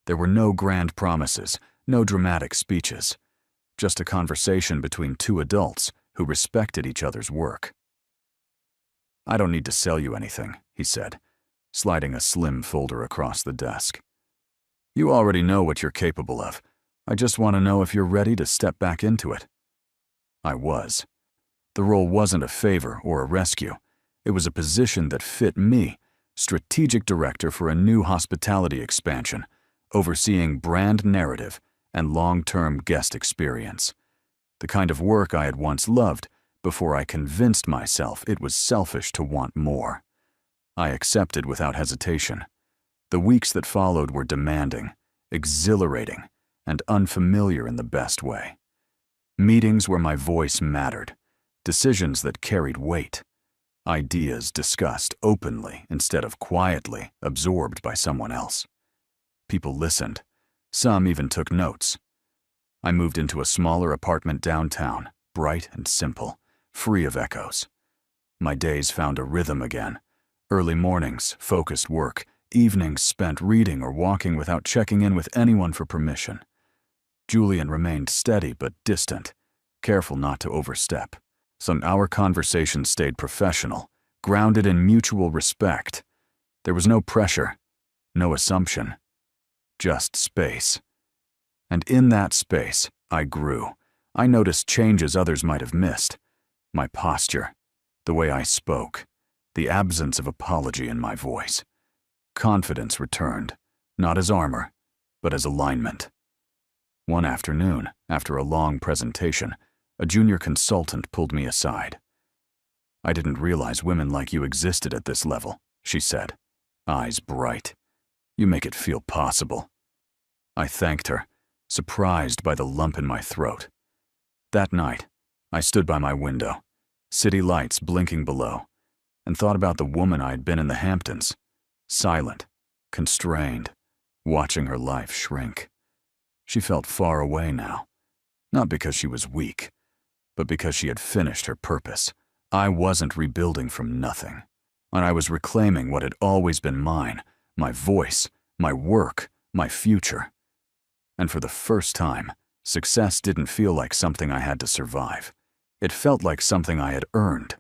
There were no grand promises, no dramatic speeches, just a conversation between two adults who respected each other's work. "I don't need to sell you anything," he said, sliding a slim folder across the desk. "You already know what you're capable of. I just want to know if you're ready to step back into it." I was. The role wasn't a favor or a rescue. It was a position that fit me, strategic director for a new hospitality expansion, overseeing brand narrative and long-term guest experience. The kind of work I had once loved before I convinced myself it was selfish to want more. I accepted without hesitation. The weeks that followed were demanding, exhilarating, and unfamiliar in the best way. Meetings where my voice mattered, decisions that carried weight, ideas discussed openly instead of quietly absorbed by someone else. People listened. Some even took notes. I moved into a smaller apartment downtown, bright and simple, free of echoes. My days found a rhythm again. Early mornings, focused work, evenings spent reading or walking without checking in with anyone for permission. Julian remained steady but distant, careful not to overstep. Our conversations stayed professional, grounded in mutual respect. There was no pressure, no assumption, just space. And in that space, I grew. I noticed changes others might have missed. My posture, the way I spoke, the absence of apology in my voice. Confidence returned, not as armor, but as alignment. One afternoon, after a long presentation, a junior consultant pulled me aside. "I didn't realize women like you existed at this level," she said, eyes bright. "You make it feel possible." I thanked her, surprised by the lump in my throat. That night, I stood by my window, city lights blinking below, and thought about the woman I had been in the Hamptons, silent, constrained, watching her life shrink. She felt far away now, not because she was weak, but because she had finished her purpose. I wasn't rebuilding from nothing, and I was reclaiming what had always been mine, my voice, my work, my future. And for the first time, success didn't feel like something I had to survive. It felt like something I had earned.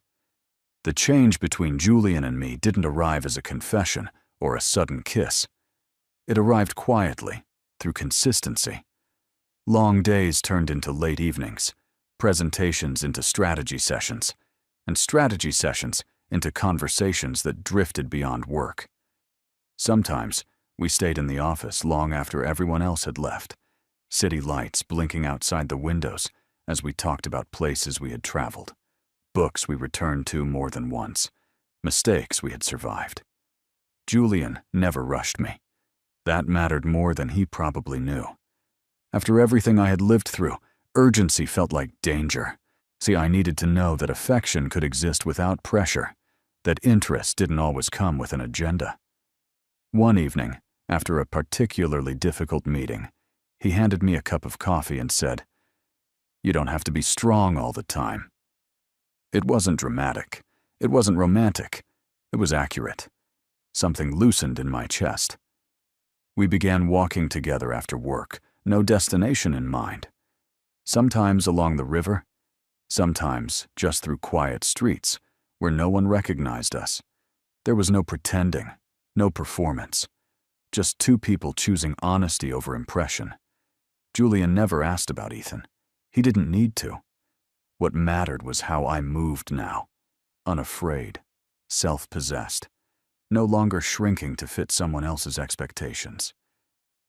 The change between Julian and me didn't arrive as a confession or a sudden kiss. It arrived quietly, through consistency. Long days turned into late evenings, presentations into strategy sessions, and strategy sessions into conversations that drifted beyond work. Sometimes, we stayed in the office long after everyone else had left, city lights blinking outside the windows as we talked about places we had traveled, books we returned to more than once, mistakes we had survived. Julian never rushed me. That mattered more than he probably knew. After everything I had lived through, urgency felt like danger. See, I needed to know that affection could exist without pressure, that interest didn't always come with an agenda. One evening, after a particularly difficult meeting, he handed me a cup of coffee and said, "You don't have to be strong all the time." It wasn't dramatic. It wasn't romantic. It was accurate. Something loosened in my chest. We began walking together after work, no destination in mind. Sometimes along the river, sometimes just through quiet streets where no one recognized us. There was no pretending, no performance, just two people choosing honesty over impression. Julian never asked about Ethan. He didn't need to. What mattered was how I moved now, unafraid, self-possessed, no longer shrinking to fit someone else's expectations.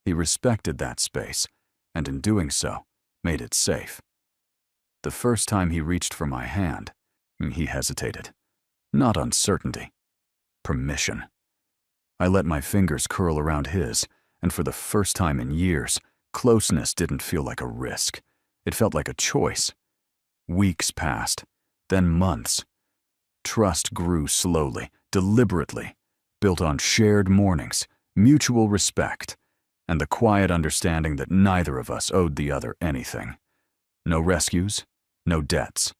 He respected that space, and in doing so, made it safe. The first time he reached for my hand, he hesitated. Not uncertainty. Permission. I let my fingers curl around his, and for the first time in years, closeness didn't feel like a risk. It felt like a choice. Weeks passed, then months. Trust grew slowly, deliberately, built on shared mornings, mutual respect, and the quiet understanding that neither of us owed the other anything. No rescues, no debts,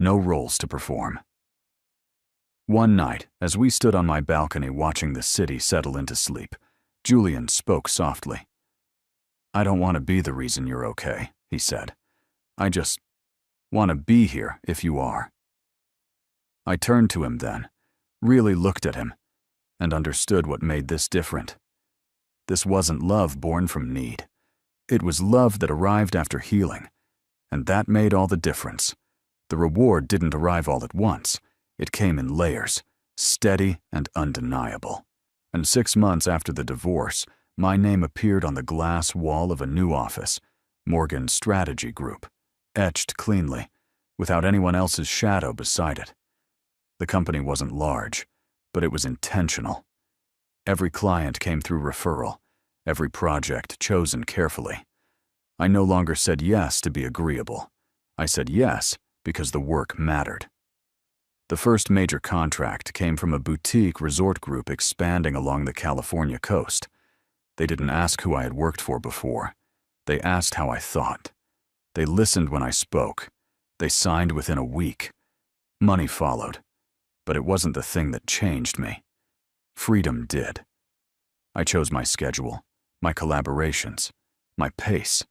no roles to perform. One night, as we stood on my balcony watching the city settle into sleep, Julian spoke softly. "I don't want to be the reason you're okay," he said. "I just want to be here if you are." I turned to him then, really looked at him, and understood what made this different. This wasn't love born from need. It was love that arrived after healing, and that made all the difference. The reward didn't arrive all at once. It came in layers, steady and undeniable. And 6 months after the divorce, my name appeared on the glass wall of a new office, Morgan Strategy Group, etched cleanly, without anyone else's shadow beside it. The company wasn't large, but it was intentional. Every client came through referral, every project chosen carefully. I no longer said yes to be agreeable. I said yes because the work mattered. The first major contract came from a boutique resort group expanding along the California coast. They didn't ask who I had worked for before. They asked how I thought. They listened when I spoke. They signed within a week. Money followed, but it wasn't the thing that changed me. Freedom did. I chose my schedule, my collaborations, my pace.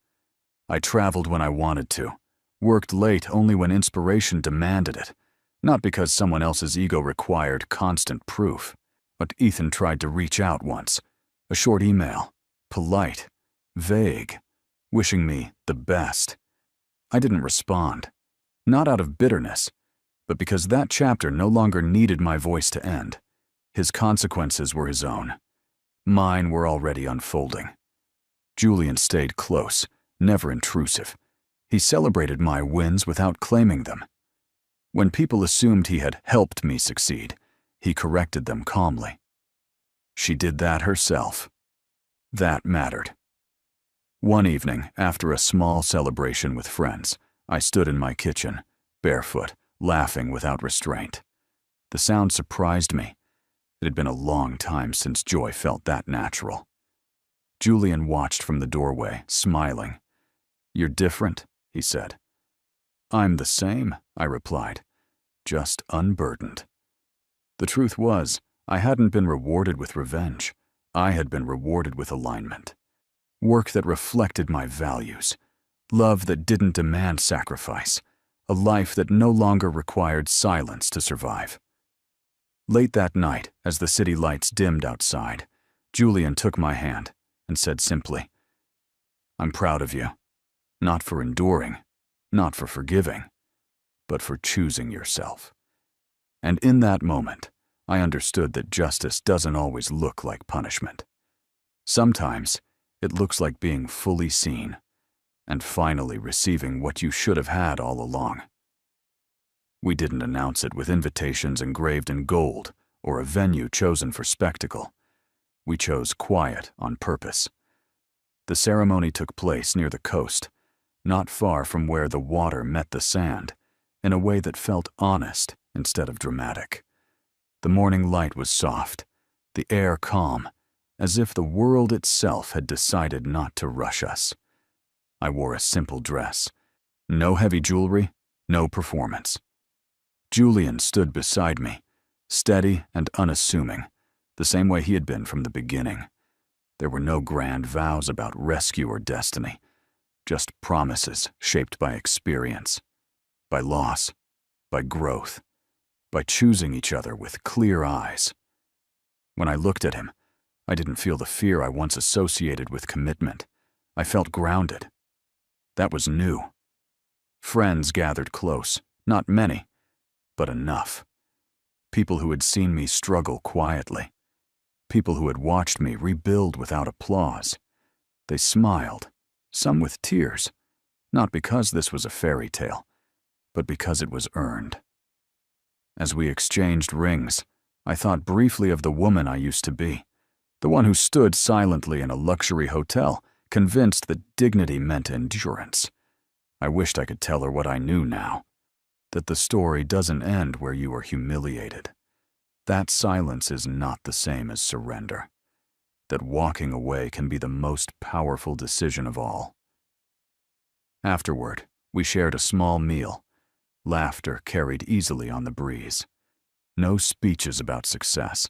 I traveled when I wanted to, worked late only when inspiration demanded it, not because someone else's ego required constant proof. But Ethan tried to reach out once, a short email, polite, vague, wishing me the best. I didn't respond, not out of bitterness, but because that chapter no longer needed my voice to end. His consequences were his own. Mine were already unfolding. Julian stayed close, never intrusive. He celebrated my wins without claiming them. When people assumed he had helped me succeed, he corrected them calmly. She did that herself. That mattered. One evening, after a small celebration with friends, I stood in my kitchen, barefoot, laughing without restraint. The sound surprised me. It had been a long time since joy felt that natural. Julian watched from the doorway, smiling. "You're different," he said. "I'm the same," I replied, "just unburdened." The truth was, I hadn't been rewarded with revenge. I had been rewarded with alignment. Work that reflected my values. Love that didn't demand sacrifice. A life that no longer required silence to survive. Late that night, as the city lights dimmed outside, Julian took my hand and said simply, "I'm proud of you. Not for enduring, not for forgiving, but for choosing yourself." And in that moment, I understood that justice doesn't always look like punishment. Sometimes, it looks like being fully seen and finally receiving what you should have had all along. We didn't announce it with invitations engraved in gold or a venue chosen for spectacle. We chose quiet on purpose. The ceremony took place near the coast, not far from where the water met the sand, in a way that felt honest instead of dramatic. The morning light was soft, the air calm, as if the world itself had decided not to rush us. I wore a simple dress. No heavy jewelry, no performance. Julian stood beside me, steady and unassuming, the same way he had been from the beginning. There were no grand vows about rescue or destiny, just promises shaped by experience, by loss, by growth, by choosing each other with clear eyes. When I looked at him, I didn't feel the fear I once associated with commitment. I felt grounded. That was new. Friends gathered close, not many, but enough. People who had seen me struggle quietly. People who had watched me rebuild without applause. They smiled, some with tears, not because this was a fairy tale, but because it was earned. As we exchanged rings, I thought briefly of the woman I used to be, the one who stood silently in a luxury hotel, convinced that dignity meant endurance. I wished I could tell her what I knew now, that the story doesn't end where you are humiliated. That silence is not the same as surrender. That walking away can be the most powerful decision of all. Afterward, we shared a small meal. Laughter carried easily on the breeze. No speeches about success,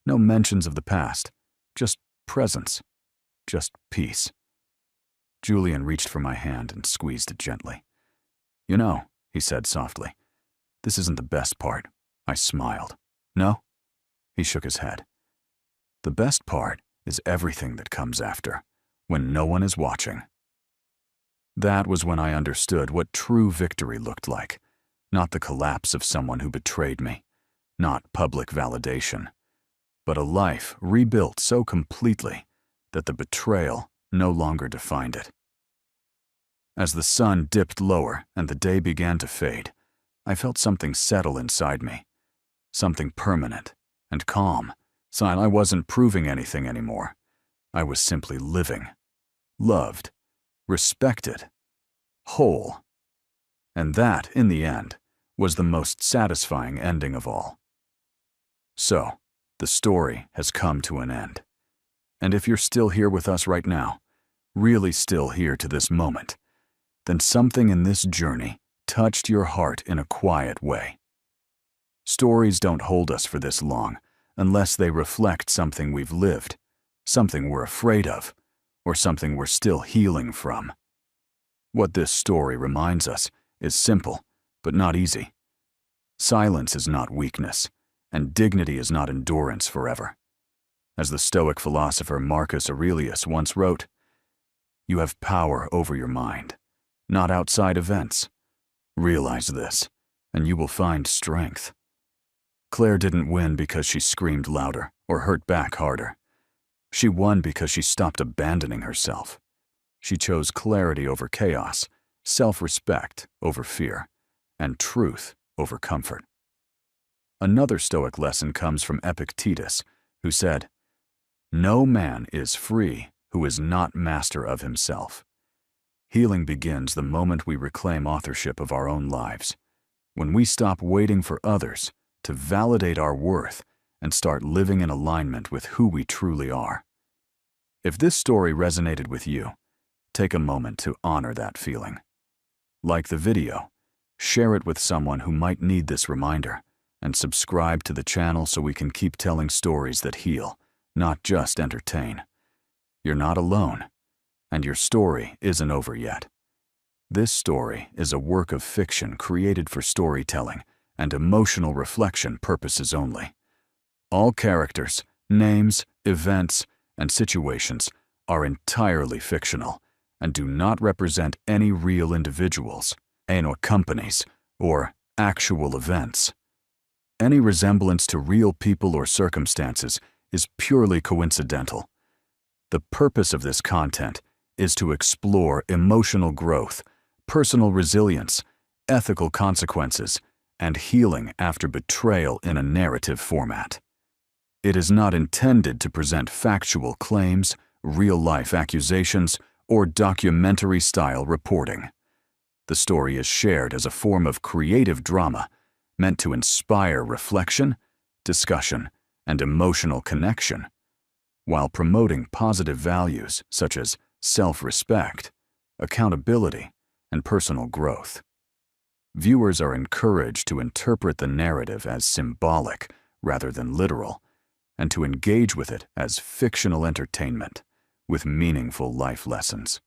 no mentions of the past, just presence, just peace. Julian reached for my hand and squeezed it gently. "You know," he said softly, "this isn't the best part." I smiled. "No?" He shook his head. "The best part is everything that comes after, when no one is watching." That was when I understood what true victory looked like. Not the collapse of someone who betrayed me, not public validation, but a life rebuilt so completely that the betrayal no longer defined it. As the sun dipped lower and the day began to fade, I felt something settle inside me, something permanent and calm. I wasn't proving anything anymore. I was simply living, loved, respected, whole. And that, in the end, was the most satisfying ending of all. So, the story has come to an end. And if you're still here with us right now, really still here to this moment, then something in this journey touched your heart in a quiet way. Stories don't hold us for this long unless they reflect something we've lived, something we're afraid of, or something we're still healing from. What this story reminds us is simple, but not easy. Silence is not weakness, and dignity is not endurance forever. As the Stoic philosopher Marcus Aurelius once wrote, "You have power over your mind, not outside events. Realize this, and you will find strength." Claire didn't win because she screamed louder or hurt back harder. She won because she stopped abandoning herself. She chose clarity over chaos, self-respect over fear, and truth over comfort. Another Stoic lesson comes from Epictetus, who said, "No man is free who is not master of himself." Healing begins the moment we reclaim authorship of our own lives. When we stop waiting for others to validate our worth and start living in alignment with who we truly are. If this story resonated with you, take a moment to honor that feeling. Like the video, share it with someone who might need this reminder, and subscribe to the channel so we can keep telling stories that heal, not just entertain. You're not alone, and your story isn't over yet. This story is a work of fiction created for storytelling and emotional reflection purposes only. All characters, names, events, and situations are entirely fictional and do not represent any real individuals, or companies, or actual events. Any resemblance to real people or circumstances is purely coincidental. The purpose of this content is to explore emotional growth, personal resilience, ethical consequences, and healing after betrayal in a narrative format. It is not intended to present factual claims, real-life accusations, or documentary-style reporting. The story is shared as a form of creative drama meant to inspire reflection, discussion, and emotional connection, while promoting positive values such as self-respect, accountability, and personal growth. Viewers are encouraged to interpret the narrative as symbolic rather than literal, and to engage with it as fictional entertainment with meaningful life lessons.